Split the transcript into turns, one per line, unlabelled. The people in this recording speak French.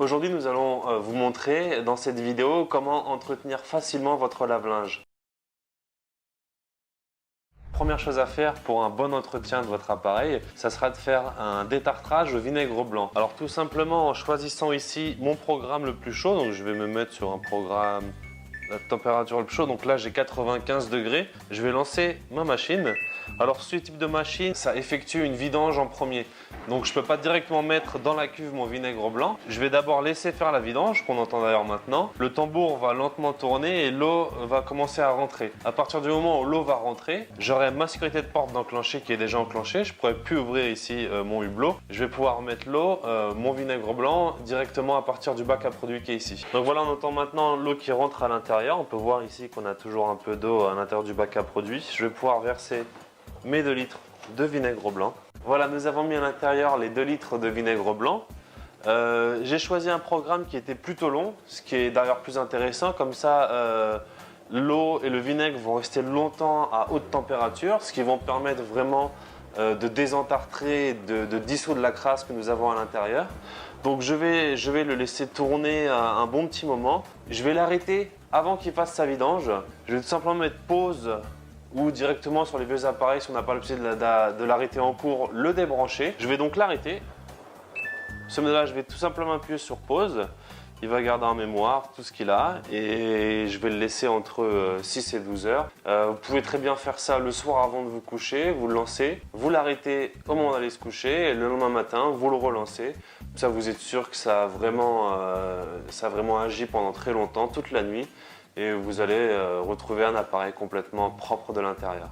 Aujourd'hui, nous allons vous montrer dans cette vidéo comment entretenir facilement votre lave-linge. Première chose à faire pour un bon entretien de votre appareil, ça sera de faire un détartrage au vinaigre blanc. Alors tout simplement en choisissant ici mon programme le plus chaud, donc je vais me mettre sur un programme la température le plus chaud, donc là j'ai 95 degrés, je vais lancer ma machine. Alors ce type de machine, ça effectue une vidange en premier. Donc je ne peux pas directement mettre dans la cuve mon vinaigre blanc. Je vais d'abord laisser faire la vidange, qu'on entend d'ailleurs maintenant. Le tambour va lentement tourner et l'eau va commencer à rentrer. À partir du moment où l'eau va rentrer, j'aurai ma sécurité de porte d'enclencher qui est déjà enclenchée. Je ne pourrai plus ouvrir ici mon hublot. Je vais pouvoir mettre l'eau, mon vinaigre blanc, directement à partir du bac à produits qui est ici. Donc voilà, on entend maintenant l'eau qui rentre à l'intérieur. On peut voir ici qu'on a toujours un peu d'eau à l'intérieur du bac à produits. Je vais pouvoir verser mes 2 litres de vinaigre blanc. Voilà, nous avons mis à l'intérieur les 2 litres de vinaigre blanc. J'ai choisi un programme qui était plutôt long, ce qui est d'ailleurs plus intéressant. Comme ça, l'eau et le vinaigre vont rester longtemps à haute température, ce qui va permettre vraiment de désentartrer, de dissoudre la crasse que nous avons à l'intérieur. Donc je vais le laisser tourner un bon petit moment. Je vais l'arrêter avant qu'il fasse sa vidange. Je vais tout simplement mettre pause ou directement sur les vieux appareils, si on n'a pas l'option de l'arrêter en cours, le débrancher. Je vais donc l'arrêter. Ce modèle-là, je vais tout simplement appuyer sur pause. Il va garder en mémoire tout ce qu'il a et je vais le laisser entre 6 et 12 heures. Vous pouvez très bien faire ça le soir avant de vous coucher, vous le lancez, vous l'arrêtez au moment d'aller se coucher et le lendemain matin, vous le relancez. Ça, vous êtes sûr que ça a vraiment agi pendant très longtemps, toute la nuit. Et vous allez retrouver un appareil complètement propre de l'intérieur.